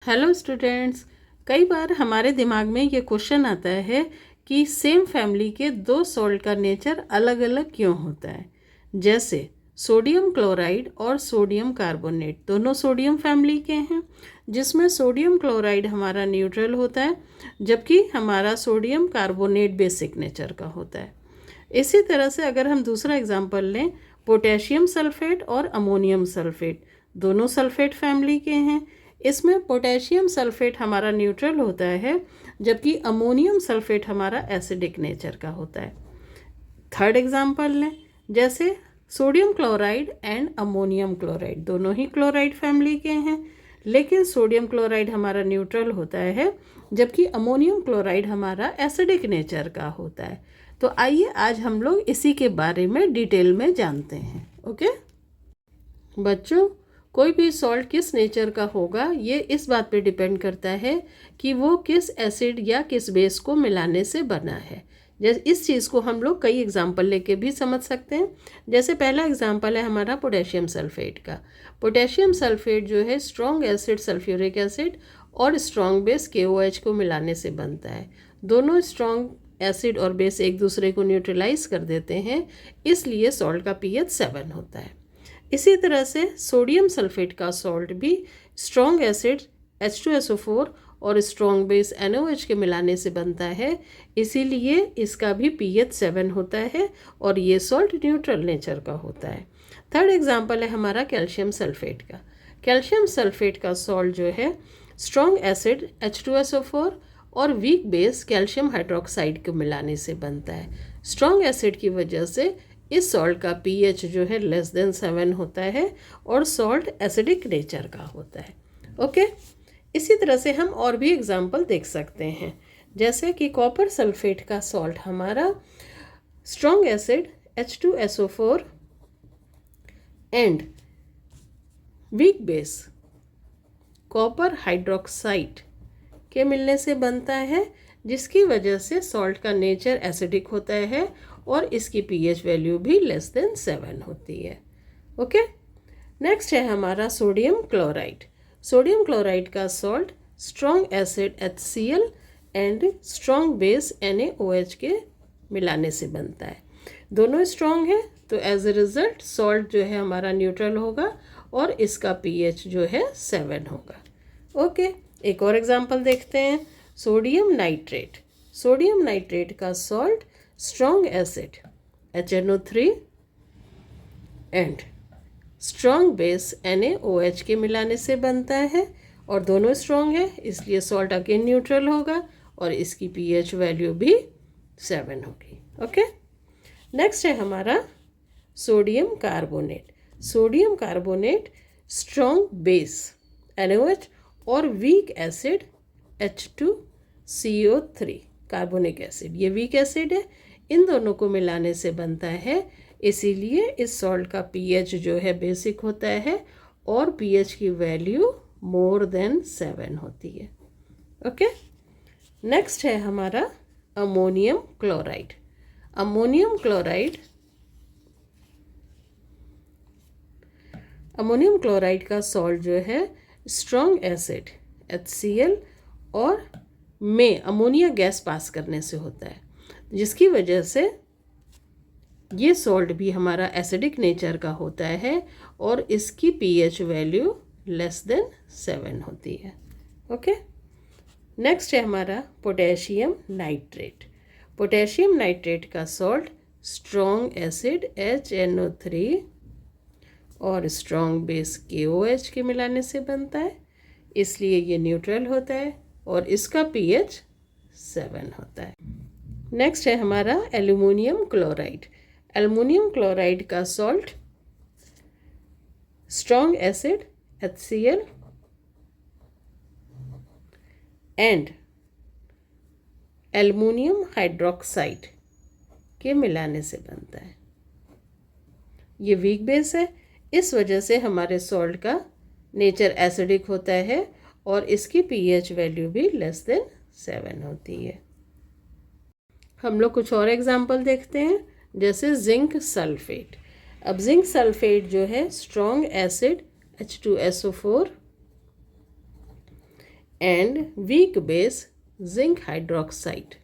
Hello students. कई बार हमारे दिमाग में ये क्वेश्चन आता है कि सेम फैमिली के दो सॉल्ट का नेचर अलग अलग क्यों होता है। जैसे सोडियम क्लोराइड और सोडियम कार्बोनेट दोनों सोडियम फैमिली के हैं, जिसमें सोडियम क्लोराइड हमारा न्यूट्रल होता है जबकि हमारा सोडियम कार्बोनेट बेसिक नेचर का होता है। इसी तरह से अगर हम दूसरा एग्जांपल लें, पोटेशियम सल्फेट और अमोनियम सल्फेट दोनों सल्फेट फैमिली के हैं। इसमें पोटेशियम सल्फेट हमारा न्यूट्रल होता है जबकि अमोनियम सल्फेट हमारा एसिडिक नेचर का होता है। थर्ड एग्जांपल लें, जैसे sodium chloride and ammonium chloride दोनों ही क्लोराइड फैमिली के हैं, लेकिन सोडियम क्लोराइड हमारा न्यूट्रल होता है जबकि अमोनियम क्लोराइड हमारा एसिडिक नेचर का होता है। तो आइए आज हम लोग इसी के बारे में डिटेल में जानते हैं। ओके बच्चों, कोई भी सॉल्ट किस नेचर का होगा ये इस बात पे डिपेंड करता है कि वो किस एसिड या किस बेस को मिलाने से बना है। जैसे इस चीज़ को हम लोग कई एग्जांपल लेके भी समझ सकते हैं। जैसे पहला एग्जांपल है हमारा पोटेशियम सल्फेट का। पोटेशियम सल्फेट जो है स्ट्रॉन्ग एसिड सल्फ्यूरिक एसिड और स्ट्रॉन्ग बेस KOH को मिलाने से बनता है। दोनों स्ट्रॉन्ग एसिड और बेस एक दूसरे को न्यूट्रलाइज कर देते हैं, इसलिए सॉल्ट का pH 7 होता है। इसी तरह से सोडियम सल्फेट का सॉल्ट भी स्ट्रॉन्ग एसिड H2SO4 और स्ट्रॉन्ग बेस NOH के मिलाने से बनता है, इसीलिए इसका भी pH 7 होता है और ये सॉल्ट न्यूट्रल नेचर का होता है। थर्ड एग्जांपल है हमारा कैल्शियम सल्फेट का। कैल्शियम सल्फेट का सॉल्ट जो है स्ट्रॉन्ग एसिड H2SO4 और वीक बेस कैल्शियम हाइड्रोक्साइड को मिलाने से बनता है। स्ट्रॉन्ग एसिड की वजह से इस सॉल्ट का pH जो है <7 होता है और सॉल्ट एसिडिक नेचर का होता है। ओके, इसी तरह से हम और भी एग्जांपल देख सकते हैं। जैसे कि कॉपर सल्फेट का सॉल्ट हमारा strong acid H2SO4 and weak base copper hydroxide के मिलने से बनता है, जिसकी वजह से सॉल्ट का नेचर एसिडिक होता है और इसकी pH वैल्यू भी <7 होती है। ओके, नेक्स्ट है हमारा सोडियम क्लोराइड। सोडियम क्लोराइड का salt strong acid HCl and strong base NaOH के मिलाने से बनता है। दोनों स्ट्रॉन्ग है तो एज ए रिजल्ट सॉल्ट जो है हमारा न्यूट्रल होगा और इसका pH जो है 7 होगा। ओके, एक और एग्जांपल देखते हैं। Sodium nitrate. सोडियम नाइट्रेट का salt strong acid HNO3 and strong base NaOH के मिलाने से बनता है और दोनों स्ट्रॉन्ग है, इसलिए सॉल्ट अगेन न्यूट्रल होगा और इसकी pH वैल्यू भी 7 होगी। ओके, नेक्स्ट है हमारा sodium carbonate. Sodium carbonate strong base NaOH और weak acid H2CO3 carbonic acid, ये वीक एसिड है, इन दोनों को मिलाने से बनता है, इसीलिए इस सॉल्ट का pH जो है बेसिक होता है और pH की वैल्यू <7 होती है। ओके, नेक्स्ट है हमारा ammonium chloride. Ammonium chloride ammonium chloride का सॉल्ट जो है स्ट्रॉन्ग एसिड HCl और में अमोनिया गैस पास करने से होता है, जिसकी वजह से ये सॉल्ट भी हमारा एसिडिक नेचर का होता है और इसकी pH वैल्यू <7 होती है। ओके, नेक्स्ट है हमारा पोटेशियम नाइट्रेट। पोटेशियम नाइट्रेट का सॉल्ट स्ट्रॉन्ग एसिड HNO3 और स्ट्रॉन्ग बेस KOH के मिलाने से बनता है, इसलिए ये न्यूट्रल होता है और इसका pH 7 होता है। नेक्स्ट है हमारा एल्युमिनियम क्लोराइड। एल्युमिनियम क्लोराइड का salt strong acid HCl and aluminium hydroxide के मिलाने से बनता है। ये वीक बेस है, इस वजह से हमारे सॉल्ट का नेचर एसिडिक होता है और इसकी pH वैल्यू भी <7 होती है। हम लोग कुछ और एग्जांपल देखते हैं, जैसे जिंक सल्फेट। अब जिंक सल्फेट जो है strong acid H2SO4 and weak base zinc hydroxide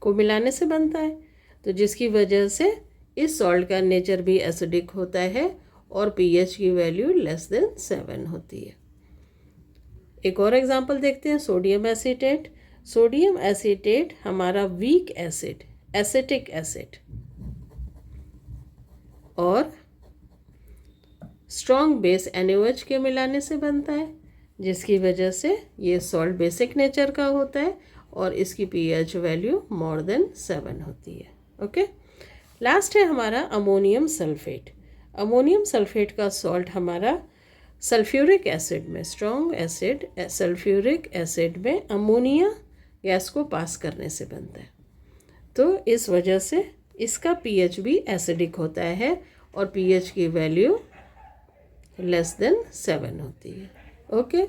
को मिलाने से बनता है, तो जिसकी वजह से इस सॉल्ट का नेचर भी एसिडिक होता है और पीएच की वैल्यू लेस देन 7 होती है। एक और एग्जांपल देखते हैं, सोडियम एसीटेट। सोडियम एसीटेट हमारा वीक एसिड, एसिटिक एसिड और स्ट्रॉन्ग बेस NaOH के मिलाने से बनता है, जिसकी वजह से ये सॉल्ट बेसिक नेचर का होता है और इसकी पीएच वैल्यू मोर देन 7 होती है। ओके, लास्ट है हमारा अमोनियम सल्फेट। अमोनियम सल्फेट का सॉल्ट हमारा सल्फ्यूरिक एसिड में, स्ट्रॉन्ग एसिड सल्फ्यूरिक एसिड में अमोनिया गैस को पास करने से बनता है, तो इस वजह से इसका पीएच भी एसिडिक होता है और पीएच की वैल्यू लेस देन 7 होती है। ओके।